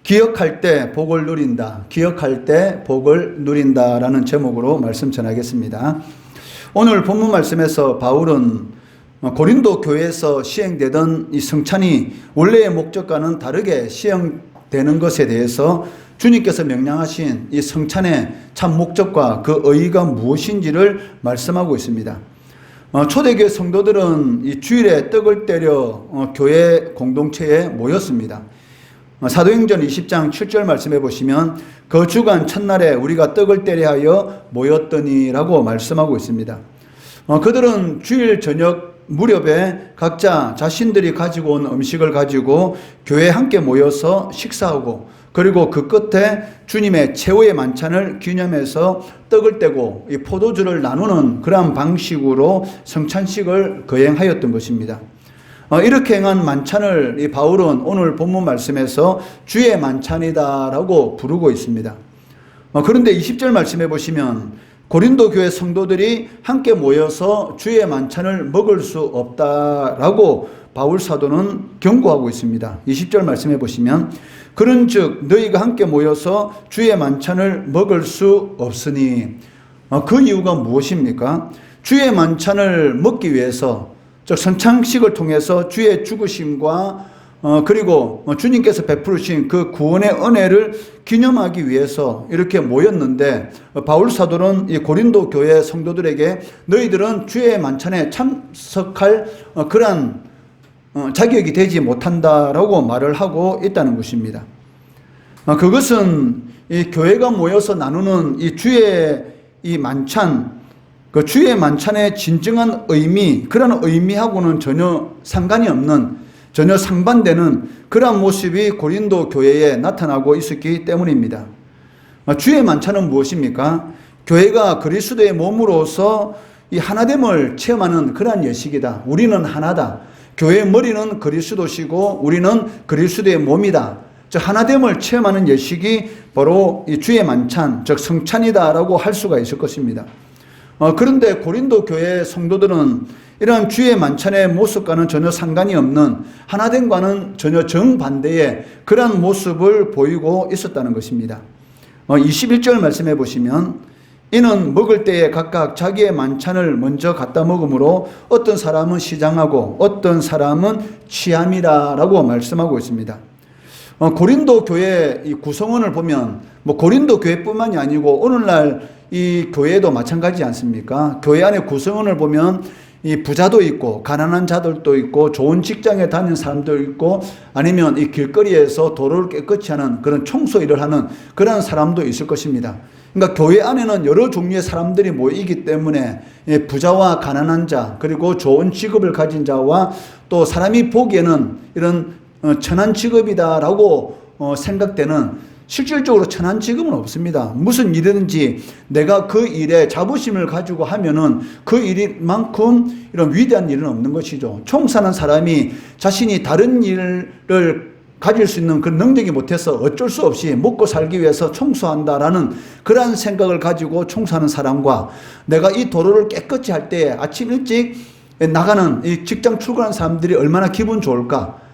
기억할 때 복을 누린다. 기억할 때 복을 누린다라는 제목으로 말씀 전하겠습니다. 오늘 본문 말씀에서 바울은 고린도 교회에서 시행되던 이 성찬이 원래의 목적과는 다르게 시행되는 것에 대해서 주님께서 명령하신 이 성찬의 참 목적과 그 의의가 무엇인지를 말씀하고 있습니다. 초대교회 성도들은 이 주일에 떡을 때려 교회 공동체에 모였습니다. 사도행전 20장 7절 말씀해 보시면 그 주간 첫날에 우리가 떡을 때려 하여 모였더니라고 말씀하고 있습니다. 그들은 주일 저녁 무렵에 각자 자신들이 가지고 온 음식을 가지고 교회에 함께 모여서 식사하고, 그리고 그 끝에 주님의 최후의 만찬을 기념해서 떡을 떼고 이 포도주를 나누는 그러한 방식으로 성찬식을 거행하였던 것입니다. 이렇게 행한 만찬을 이 바울은 오늘 본문 말씀에서 주의 만찬이다라고 부르고 있습니다. 그런데 20절 말씀해 보시면 고린도 교회 성도들이 함께 모여서 주의 만찬을 먹을 수 없다라고 바울 사도는 경고하고 있습니다. 20절 말씀해 보시면 그런즉 너희가 함께 모여서 주의 만찬을 먹을 수 없으니, 그 이유가 무엇입니까? 주의 만찬을 먹기 위해서, 즉 성찬식을 통해서 주의 죽으심과 그리고 주님께서 베푸신 그 구원의 은혜를 기념하기 위해서 이렇게 모였는데, 바울 사도는 이 고린도 교회 성도들에게 너희들은 주의 만찬에 참석할 그러한 자격이 되지 못한다라고 말을 하고 있다는 것입니다. 그것은 이 교회가 모여서 나누는 이 주의 이 만찬, 그 주의 만찬의 진정한 의미, 그런 의미하고는 전혀 상관이 없는, 전혀 상반되는 그러한 모습이 고린도 교회에 나타나고 있었기 때문입니다. 주의 만찬은 무엇입니까? 교회가 그리스도의 몸으로서 이 하나됨을 체험하는 그러한 예식이다. 우리는 하나다. 교회의 머리는 그리스도시고 우리는 그리스도의 몸이다. 즉 하나됨을 체험하는 예식이 바로 이 주의 만찬, 즉 성찬이다라고 할 수가 있을 것입니다. 그런데 고린도 교회 성도들은 이러한 주의 만찬의 모습과는 전혀 상관이 없는, 하나됨과는 전혀 정반대의 그러한 모습을 보이고 있었다는 것입니다. 21절 말씀해 보시면 이는 먹을 때에 각각 자기의 만찬을 먼저 갖다 먹으므로 어떤 사람은 시장하고 어떤 사람은 취함이라라고 말씀하고 있습니다. 고린도 교회 이 구성원을 보면 고린도 교회뿐만이 아니고 오늘날 이 교회도 마찬가지지 않습니까? 교회 안에 구성원을 보면 이 부자도 있고 가난한 자들도 있고 좋은 직장에 다니는 사람도 있고 아니면 이 길거리에서 도로를 깨끗이 하는 그런 청소 일을 하는 그런 사람도 있을 것입니다. 그러니까 교회 안에는 여러 종류의 사람들이 모이기 때문에 부자와 가난한 자, 그리고 좋은 직업을 가진 자와 또 사람이 보기에는 이런 천한 직업이다라고 생각되는, 실질적으로 천한 직업은 없습니다. 무슨 일이든지 내가 그 일에 자부심을 가지고 하면은 그 일만큼 이런 위대한 일은 없는 것이죠. 총사는 사람이 자신이 다른 일을 가질 수 있는 그런 능력이 못해서 어쩔 수 없이 먹고 살기 위해서 청소한다라는 그러한 생각을 가지고 청소하는 사람과, 내가 이 도로를 깨끗이 할 때 아침 일찍 나가는 이 직장 출근하는 사람들이 얼마나 기분 좋을까?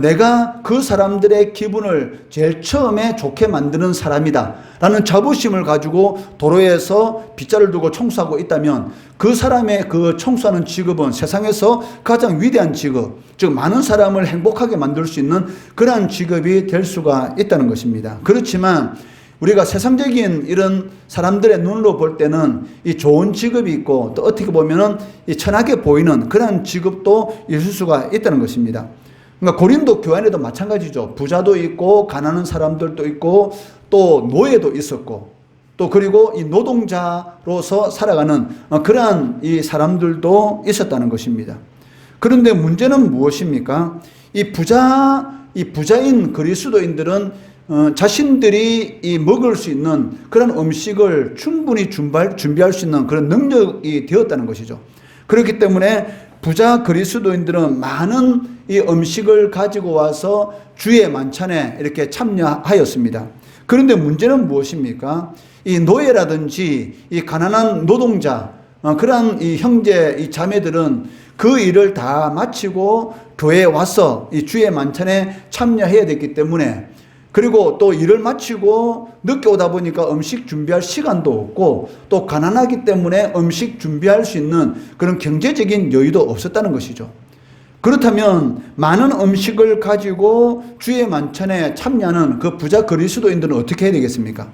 내가 그 사람들의 기분을 제일 처음에 좋게 만드는 사람이다 라는 자부심을 가지고 도로에서 빗자를 두고 청소하고 있다면 그 사람의 그 청소하는 직업은 세상에서 가장 위대한 직업, 즉 많은 사람을 행복하게 만들 수 있는 그러한 직업이 될 수가 있다는 것입니다. 그렇지만 우리가 세상적인 이런 사람들의 눈으로 볼 때는 이 좋은 직업이 있고 또 어떻게 보면은 이 천하게 보이는 그러한 직업도 있을 수가 있다는 것입니다. 그러니까 고린도 교회 안에도 마찬가지죠. 부자도 있고 가난한 사람들도 있고 또 노예도 있었고 또 그리고 이 노동자로서 살아가는 그러한 이 사람들도 있었다는 것입니다. 그런데 문제는 무엇입니까? 이 부자인 그리스도인들은 자신들이 이 먹을 수 있는 그런 음식을 충분히 준비할 수 있는 그런 능력이 되었다는 것이죠. 그렇기 때문에 부자 그리스도인들은 많은 이 음식을 가지고 와서 주의 만찬에 이렇게 참여하였습니다. 그런데 문제는 무엇입니까? 이 노예라든지 이 가난한 노동자, 그러한 이 형제, 이 자매들은 그 일을 다 마치고 교회에 와서 이 주의 만찬에 참여해야 됐기 때문에 그리고 또 일을 마치고 늦게 오다 보니까 음식 준비할 시간도 없고 또 가난하기 때문에 음식 준비할 수 있는 그런 경제적인 여유도 없었다는 것이죠. 그렇다면 많은 음식을 가지고 주의 만찬에 참여하는 그 부자 그리스도인들은 어떻게 해야 되겠습니까?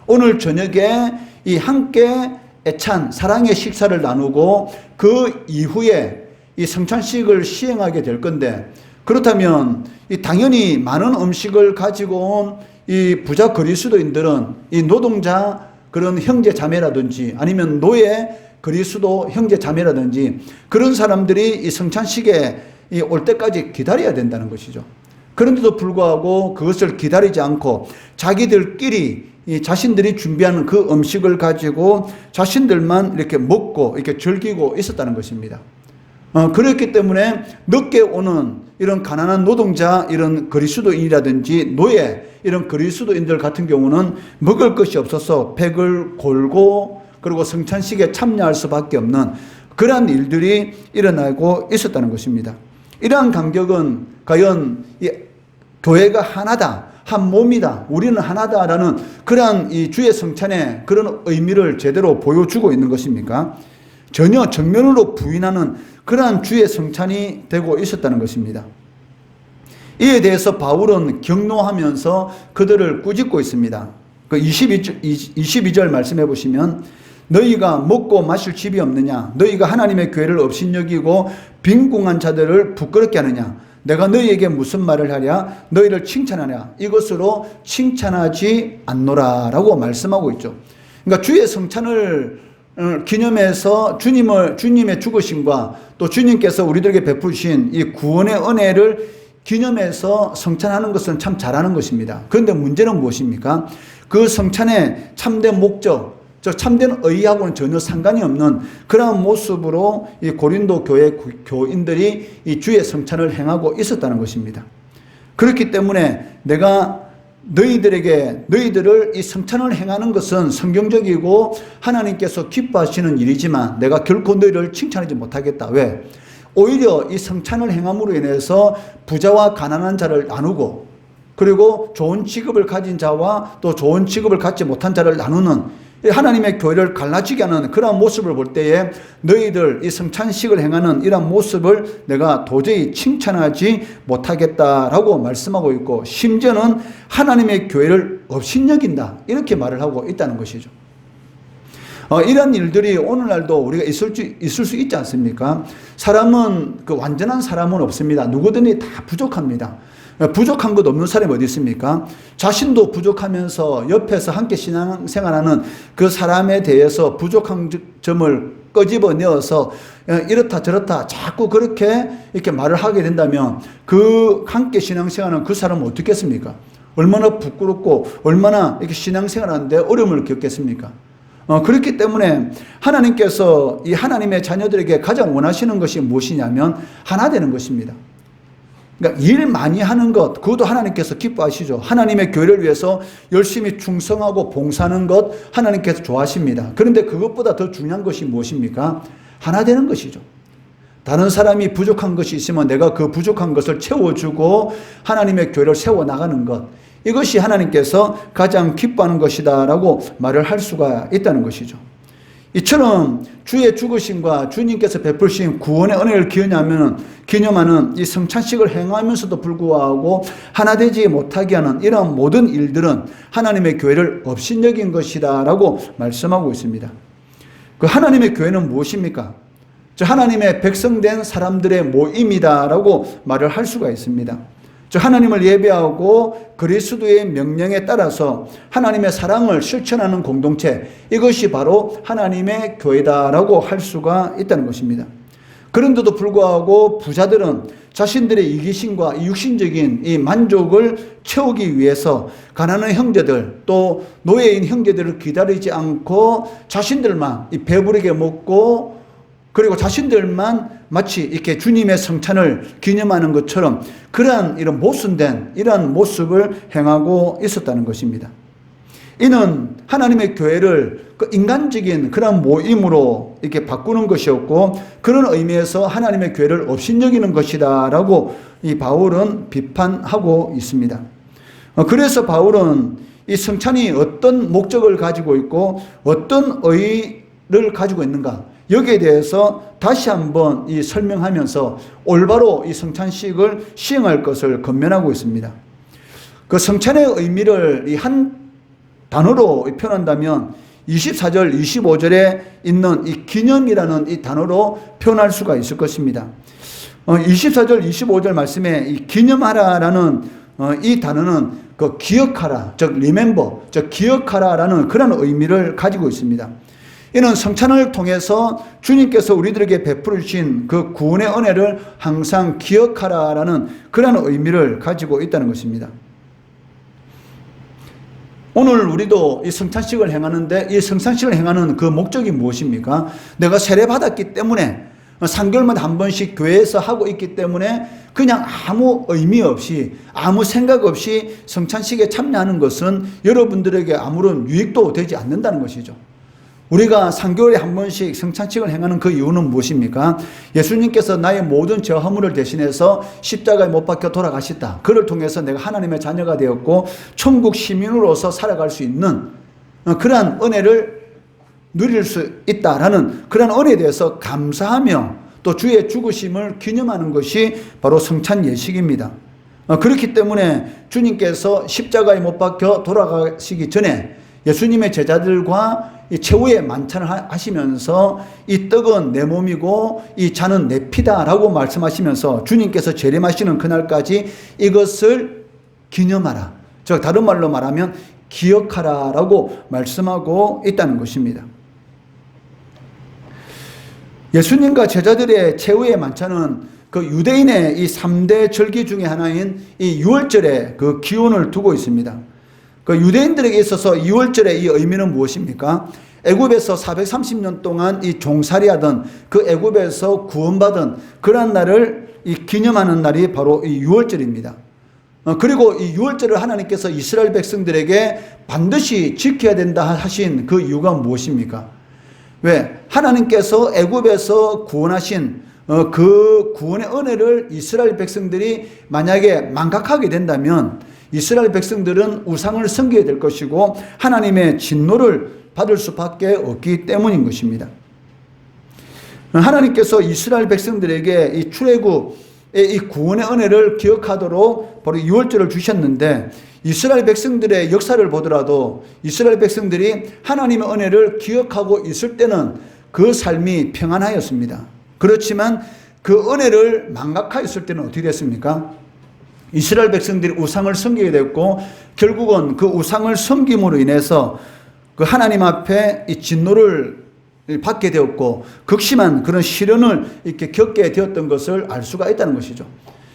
오늘 저녁에 이 함께 애찬 사랑의 식사를 나누고 그 이후에 이 성찬식을 시행하게 될 건데, 그렇다면 이 당연히 많은 음식을 가지고 온 이 부자 그리스도인들은 이 노동자 그런 형제 자매라든지 아니면 노예 그리스도 형제 자매라든지 그런 사람들이 이 성찬식에 올 때까지 기다려야 된다는 것이죠. 그런데도 불구하고 그것을 기다리지 않고 자기들끼리 이 자신들이 준비하는 그 음식을 가지고 자신들만 이렇게 먹고 이렇게 즐기고 있었다는 것입니다. 그렇기 때문에 늦게 오는 이런 가난한 노동자, 이런 그리스도인이라든지 노예, 이런 그리스도인들 같은 경우는 먹을 것이 없어서 팩을 골고 그리고 성찬식에 참여할 수밖에 없는 그러한 일들이 일어나고 있었다는 것입니다. 이러한 간격은 과연 이 교회가 하나다, 한 몸이다, 우리는 하나다라는 그러한 이 주의 성찬의 그런 의미를 제대로 보여주고 있는 것입니까? 전혀 정면으로 부인하는 그러한 주의 성찬이 되고 있었다는 것입니다. 이에 대해서 바울은 격노하면서 그들을 꾸짖고 있습니다. 그 22절 말씀해 보시면 너희가 먹고 마실 집이 없느냐? 너희가 하나님의 교회를 업신여기고 빈궁한 자들을 부끄럽게 하느냐? 내가 너희에게 무슨 말을 하랴? 너희를 칭찬하냐? 이것으로 칭찬하지 않노라 라고 말씀하고 있죠. 그러니까 주의 성찬을 기념해서 주님의 죽으심과 또 주님께서 우리들에게 베푸신 이 구원의 은혜를 기념해서 성찬하는 것은 참 잘하는 것입니다. 그런데 문제는 무엇입니까? 그 성찬의 참된 목적, 저 참된 의의하고는 전혀 상관이 없는 그러한 모습으로 이 고린도 교회 교인들이 이 주의 성찬을 행하고 있었다는 것입니다. 그렇기 때문에 내가 너희들을 이 성찬을 행하는 것은 성경적이고 하나님께서 기뻐하시는 일이지만 내가 결코 너희를 칭찬하지 못하겠다. 왜? 오히려 이 성찬을 행함으로 인해서 부자와 가난한 자를 나누고 그리고 좋은 직업을 가진 자와 또 좋은 직업을 갖지 못한 자를 나누는 하나님의 교회를 갈라지게 하는 그러한 모습을 볼 때에 너희들 이 성찬식을 행하는 이러한 모습을 내가 도저히 칭찬하지 못하겠다라고 말씀하고 있고 심지어는 하나님의 교회를 업신여긴다 이렇게 말을 하고 있다는 것이죠. 이런 일들이 오늘날도 우리가 있을 수 있지 않습니까? 사람은 그 완전한 사람은 없습니다. 누구든지 다 부족합니다. 부족한 것 없는 사람이 어디 있습니까? 자신도 부족하면서 옆에서 함께 신앙생활하는 그 사람에 대해서 부족한 점을 끄집어내어서 이렇다 저렇다 자꾸 그렇게 이렇게 말을 하게 된다면 그 함께 신앙생활하는 그 사람은 어떻겠습니까? 얼마나 부끄럽고 얼마나 이렇게 신앙생활하는데 어려움을 겪겠습니까? 그렇기 때문에 하나님께서 이 하나님의 자녀들에게 가장 원하시는 것이 무엇이냐면 하나 되는 것입니다. 그러니까 일 많이 하는 것, 그것도 하나님께서 기뻐하시죠. 하나님의 교회를 위해서 열심히 충성하고 봉사하는 것 하나님께서 좋아하십니다. 그런데 그것보다 더 중요한 것이 무엇입니까? 하나 되는 것이죠. 다른 사람이 부족한 것이 있으면 내가 그 부족한 것을 채워주고 하나님의 교회를 세워나가는 것, 이것이 하나님께서 가장 기뻐하는 것이다 라고 말을 할 수가 있다는 것이죠. 이처럼 주의 죽으심과 주님께서 베푸신 구원의 은혜를 기념하는 이 성찬식을 행하면서도 불구하고 하나 되지 못하게 하는 이러한 모든 일들은 하나님의 교회를 업신여긴 것이다 라고 말씀하고 있습니다. 그 하나님의 교회는 무엇입니까? 하나님의 백성된 사람들의 모임이다 라고 말을 할 수가 있습니다. 하나님을 예배하고 그리스도의 명령에 따라서 하나님의 사랑을 실천하는 공동체, 이것이 바로 하나님의 교회다라고 할 수가 있다는 것입니다. 그런데도 불구하고 부자들은 자신들의 이기심과 육신적인 이 만족을 채우기 위해서 가난한 형제들 또 노예인 형제들을 기다리지 않고 자신들만 이 배부르게 먹고 그리고 자신들만 마치 이렇게 주님의 성찬을 기념하는 것처럼 그러한 이런 모순된 이러한 모습을 행하고 있었다는 것입니다. 이는 하나님의 교회를 그 인간적인 그런 모임으로 이렇게 바꾸는 것이었고 그런 의미에서 하나님의 교회를 업신여기는 것이다라고 이 바울은 비판하고 있습니다. 그래서 바울은 이 성찬이 어떤 목적을 가지고 있고 어떤 의의를 가지고 있는가, 여기에 대해서 다시 한번 이 설명하면서 올바로 이 성찬식을 시행할 것을 권면하고 있습니다. 그 성찬의 의미를 이 한 단어로 표현한다면 24절, 25절에 있는 이 기념이라는 이 단어로 표현할 수가 있을 것입니다. 24절, 25절 말씀에 이 기념하라라는 이 단어는 그 기억하라, 즉 remember, 즉 기억하라라는 그런 의미를 가지고 있습니다. 이는 성찬을 통해서 주님께서 우리들에게 베풀어 주신 그 구원의 은혜를 항상 기억하라라는 그런 의미를 가지고 있다는 것입니다. 오늘 우리도 이 성찬식을 행하는데 이 성찬식을 행하는 그 목적이 무엇입니까? 내가 세례받았기 때문에 3개월마다 한 번씩 교회에서 하고 있기 때문에 그냥 아무 의미 없이 아무 생각 없이 성찬식에 참여하는 것은 여러분들에게 아무런 유익도 되지 않는다는 것이죠. 우리가 3개월에 한 번씩 성찬식을 행하는 그 이유는 무엇입니까? 예수님께서 나의 모든 죄 허물을 대신해서 십자가에 못 박혀 돌아가셨다. 그를 통해서 내가 하나님의 자녀가 되었고 천국 시민으로서 살아갈 수 있는 그러한 은혜를 누릴 수 있다라는 그런 은혜에 대해서 감사하며 또 주의 죽으심을 기념하는 것이 바로 성찬 예식입니다. 그렇기 때문에 주님께서 십자가에 못 박혀 돌아가시기 전에 예수님의 제자들과 이 최후의 만찬을 하시면서 이 떡은 내 몸이고 이 잔은 내 피다라고 말씀하시면서 주님께서 재림하시는 그날까지 이것을 기념하라. 즉 다른 말로 말하면 기억하라라고 말씀하고 있다는 것입니다. 예수님과 제자들의 최후의 만찬은 그 유대인의 이 3대 절기 중에 하나인 이 유월절에 그 기원을 두고 있습니다. 그 유대인들에게 있어서 2월절의 이 의미는 무엇입니까? 애굽에서 430년 동안 이 종살이하던 그 애굽에서 구원받은 그런 날을 이 기념하는 날이 바로 이 6월절입니다. 그리고 이 6월절을 하나님께서 이스라엘 백성들에게 반드시 지켜야 된다 하신 그 이유가 무엇입니까? 왜? 하나님께서 애굽에서 구원하신 그 구원의 은혜를 이스라엘 백성들이 만약에 망각하게 된다면 이스라엘 백성들은 우상을 섬기게 될 것이고 하나님의 진노를 받을 수밖에 없기 때문인 것입니다. 하나님께서 이스라엘 백성들에게 이 출애굽의 이 구원의 은혜를 기억하도록 바로 6월절을 주셨는데 이스라엘 백성들의 역사를 보더라도 이스라엘 백성들이 하나님의 은혜를 기억하고 있을 때는 그 삶이 평안하였습니다. 그렇지만 그 은혜를 망각하였을 때는 어떻게 됐습니까? 이스라엘 백성들이 우상을 섬기게 됐고 결국은 그 우상을 섬김으로 인해서 그 하나님 앞에 이 진노를 받게 되었고 극심한 그런 시련을 이렇게 겪게 되었던 것을 알 수가 있다는 것이죠.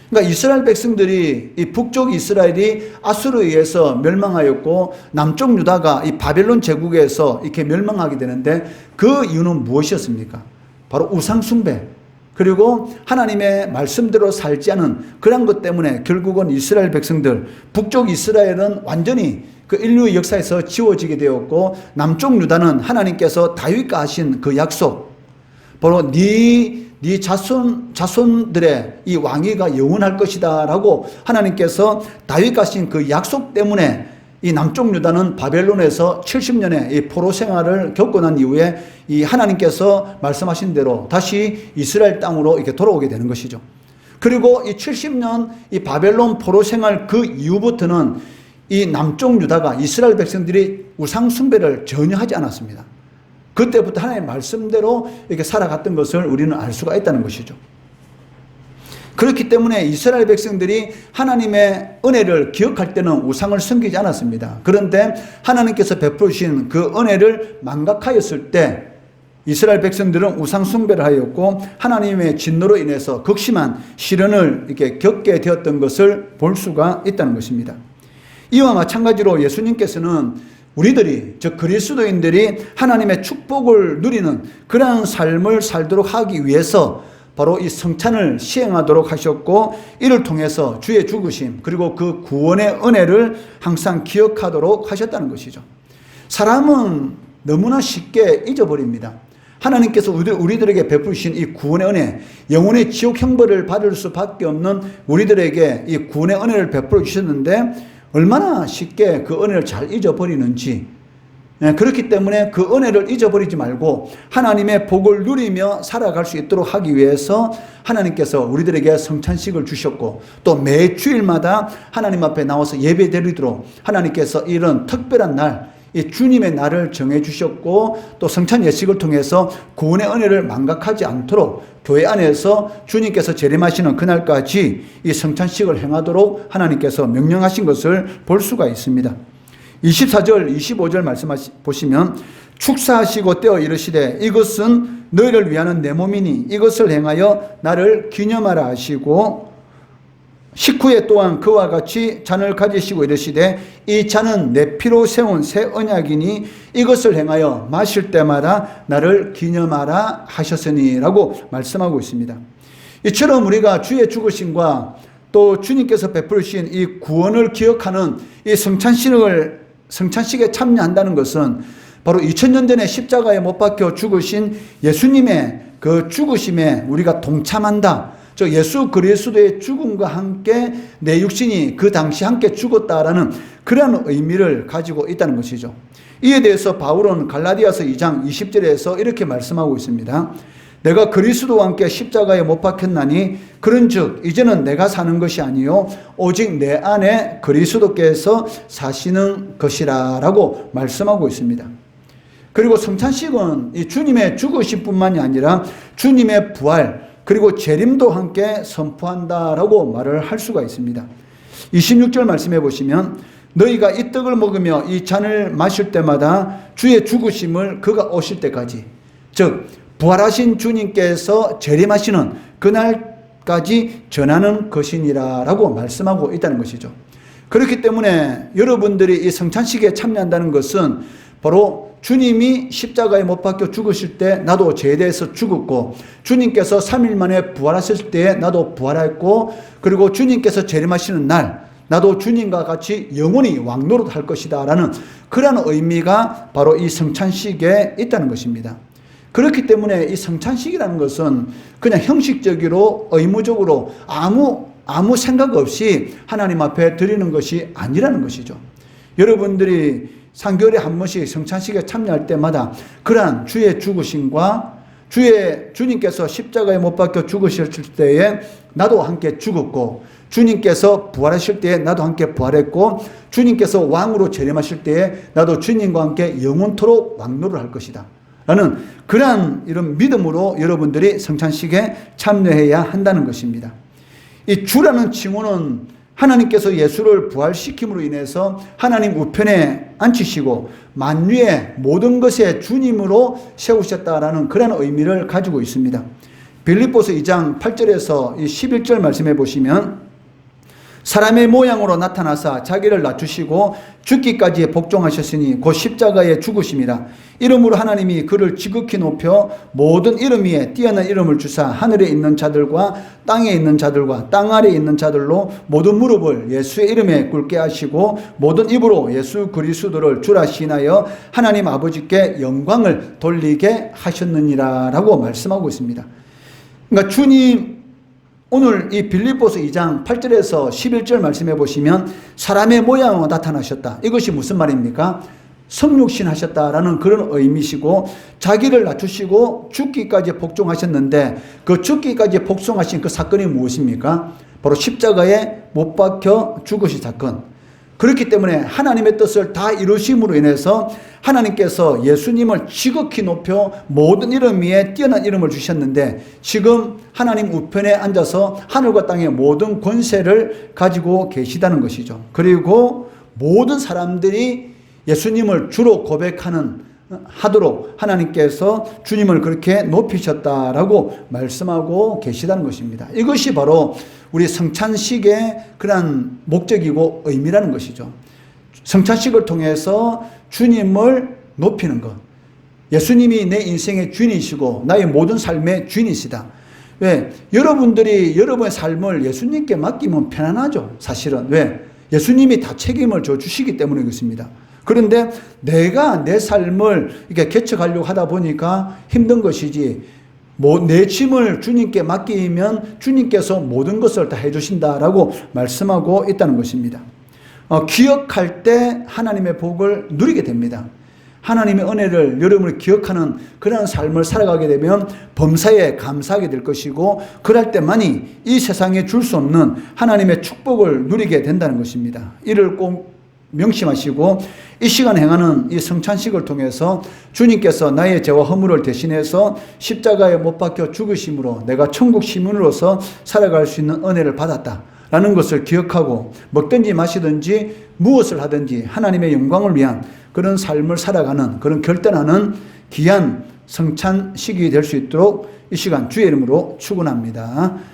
그러니까 이스라엘 백성들이 이 북쪽 이스라엘이 아수르에 의해서 멸망하였고 남쪽 유다가 이 바벨론 제국에서 이렇게 멸망하게 되는데 그 이유는 무엇이었습니까? 바로 우상 숭배. 그리고 하나님의 말씀대로 살지 않은 그런 것 때문에 결국은 이스라엘 백성들, 북쪽 이스라엘은 완전히 그 인류의 역사에서 지워지게 되었고 남쪽 유다는 하나님께서 다윗과 하신 그 약속, 바로 네 자손들의 이 왕위가 영원할 것이다 라고 하나님께서 다윗과 하신 그 약속 때문에 이 남쪽 유다는 바벨론에서 70년의 이 포로 생활을 겪고 난 이후에 이 하나님께서 말씀하신 대로 다시 이스라엘 땅으로 이렇게 돌아오게 되는 것이죠. 그리고 이 70년 이 바벨론 포로 생활 그 이후부터는 이 남쪽 유다가 이스라엘 백성들이 우상 숭배를 전혀 하지 않았습니다. 그때부터 하나님의 말씀대로 이렇게 살아갔던 것을 우리는 알 수가 있다는 것이죠. 그렇기 때문에 이스라엘 백성들이 하나님의 은혜를 기억할 때는 우상을 섬기지 않았습니다. 그런데 하나님께서 베풀어 주신 그 은혜를 망각하였을 때 이스라엘 백성들은 우상 숭배를 하였고 하나님의 진노로 인해서 극심한 시련을 이렇게 겪게 되었던 것을 볼 수가 있다는 것입니다. 이와 마찬가지로 예수님께서는 우리들이, 즉 그리스도인들이 하나님의 축복을 누리는 그러한 삶을 살도록 하기 위해서 바로 이 성찬을 시행하도록 하셨고 이를 통해서 주의 죽으심 그리고 그 구원의 은혜를 항상 기억하도록 하셨다는 것이죠. 사람은 너무나 쉽게 잊어버립니다. 하나님께서 우리들에게 베푸신 이 구원의 은혜, 영혼의 지옥 형벌을 받을 수밖에 없는 우리들에게 이 구원의 은혜를 베풀어 주셨는데 얼마나 쉽게 그 은혜를 잘 잊어버리는지. 그렇기 때문에 그 은혜를 잊어버리지 말고 하나님의 복을 누리며 살아갈 수 있도록 하기 위해서 하나님께서 우리들에게 성찬식을 주셨고, 또 매 주일마다 하나님 앞에 나와서 예배드리도록 하나님께서 이런 특별한 날, 이 주님의 날을 정해 주셨고, 또 성찬 예식을 통해서 구원의 은혜를 망각하지 않도록 교회 안에서 주님께서 재림하시는 그날까지 이 성찬식을 행하도록 하나님께서 명령하신 것을 볼 수가 있습니다. 24절 25절 말씀 보시면, 축사하시고 떼어 이르시되 이것은 너희를 위하는 내 몸이니 이것을 행하여 나를 기념하라 하시고, 식후에 또한 그와 같이 잔을 가지시고 이르시되 이 잔은 내 피로 세운 새 언약이니 이것을 행하여 마실 때마다 나를 기념하라 하셨으니 라고 말씀하고 있습니다. 이처럼 우리가 주의 죽으심과 또 주님께서 베푸신 이 구원을 기억하는 이 성찬식에 참여한다는 것은 바로 2000년 전에 십자가에 못 박혀 죽으신 예수님의 그 죽으심에 우리가 동참한다. 저 예수 그리스도의 죽음과 함께 내 육신이 그 당시 함께 죽었다라는 그런 의미를 가지고 있다는 것이죠. 이에 대해서 바울은 갈라디아서 2장 20절에서 이렇게 말씀하고 있습니다. 내가 그리스도와 함께 십자가에 못 박혔나니 그런즉 이제는 내가 사는 것이 아니요 오직 내 안에 그리스도께서 사시는 것이라 라고 말씀하고 있습니다. 그리고 성찬식은 이 주님의 죽으심뿐만이 아니라 주님의 부활 그리고 재림도 함께 선포한다라고 말을 할 수가 있습니다. 26절 말씀해 보시면, 너희가 이 떡을 먹으며 이 잔을 마실 때마다 주의 죽으심을 그가 오실 때까지, 즉 부활하신 주님께서 재림하시는 그날까지 전하는 것이니라 라고 말씀하고 있다는 것이죠. 그렇기 때문에 여러분들이 이 성찬식에 참여한다는 것은 바로 주님이 십자가에 못 박혀 죽으실 때 나도 죄에 대해서 죽었고, 주님께서 3일 만에 부활하실 때 나도 부활했고, 그리고 주님께서 재림하시는 날 나도 주님과 같이 영원히 왕노릇할 것이다 라는 그런 의미가 바로 이 성찬식에 있다는 것입니다. 그렇기 때문에 이 성찬식이라는 것은 그냥 형식적으로 의무적으로 아무 생각 없이 하나님 앞에 드리는 것이 아니라는 것이죠. 여러분들이 3개월에 한 번씩 성찬식에 참여할 때마다 그러한 주의 죽으심과 주님께서 십자가에 못 박혀 죽으실 때에 나도 함께 죽었고, 주님께서 부활하실 때에 나도 함께 부활했고, 주님께서 왕으로 재림하실 때에 나도 주님과 함께 영원토록 왕노를 할 것이다 라는 그러한 이런 믿음으로 여러분들이 성찬식에 참여해야 한다는 것입니다. 이 주라는 칭호는 하나님께서 예수를 부활시킴으로 인해서 하나님 우편에 앉히시고 만유의 모든 것의 주님으로 세우셨다라는 그런 의미를 가지고 있습니다. 빌립보서 2장 8절에서 11절 말씀해 보시면, 사람의 모양으로 나타나사 자기를 낮추시고 죽기까지 복종하셨으니 곧 십자가에 죽으심이라. 이름으로 하나님이 그를 지극히 높여 모든 이름 위에 뛰어난 이름을 주사 하늘에 있는 자들과 땅에 있는 자들과 땅 아래에 있는 자들로 모든 무릎을 예수의 이름에 꿇게 하시고 모든 입으로 예수 그리스도를 주라 시인하여 하나님 아버지께 영광을 돌리게 하셨느니라 라고 말씀하고 있습니다. 그러니까 주님, 오늘 이 빌립보서 2장 8절에서 11절 말씀해 보시면 사람의 모양으로 나타나셨다. 이것이 무슨 말입니까? 성육신 하셨다라는 그런 의미시고, 자기를 낮추시고 죽기까지 복종하셨는데 그 죽기까지 복종하신 그 사건이 무엇입니까? 바로 십자가에 못 박혀 죽으신 사건. 그렇기 때문에 하나님의 뜻을 다 이루심으로 인해서 하나님께서 예수님을 지극히 높여 모든 이름 위에 뛰어난 이름을 주셨는데, 지금 하나님 우편에 앉아서 하늘과 땅의 모든 권세를 가지고 계시다는 것이죠. 그리고 모든 사람들이 예수님을 주로 하도록 하나님께서 주님을 그렇게 높이셨다라고 말씀하고 계시다는 것입니다. 이것이 바로 우리 성찬식의 그런 목적이고 의미라는 것이죠. 성찬식을 통해서 주님을 높이는 것. 예수님이 내 인생의 주인이시고 나의 모든 삶의 주인이시다. 왜? 여러분들이 여러분의 삶을 예수님께 맡기면 편안하죠. 사실은. 왜? 예수님이 다 책임을 져주시기 때문에 그렇습니다. 그런데 내가 내 삶을 이렇게 개척하려고 하다 보니까 힘든 것이지, 내 짐을 주님께 맡기면 주님께서 모든 것을 다 해주신다라고 말씀하고 있다는 것입니다. 기억할 때 하나님의 복을 누리게 됩니다. 하나님의 은혜를 여러분이 기억하는 그런 삶을 살아가게 되면 범사에 감사하게 될 것이고, 그럴 때만이 이 세상에 줄 수 없는 하나님의 축복을 누리게 된다는 것입니다. 이를 꼭 명심하시고, 이 시간 행하는 이 성찬식을 통해서 주님께서 나의 죄와 허물을 대신해서 십자가에 못 박혀 죽으심으로 내가 천국 시민으로서 살아갈 수 있는 은혜를 받았다라는 것을 기억하고, 먹든지 마시든지 무엇을 하든지 하나님의 영광을 위한 그런 삶을 살아가는, 그런 결단하는 귀한 성찬식이 될 수 있도록 이 시간 주의 이름으로 축원합니다.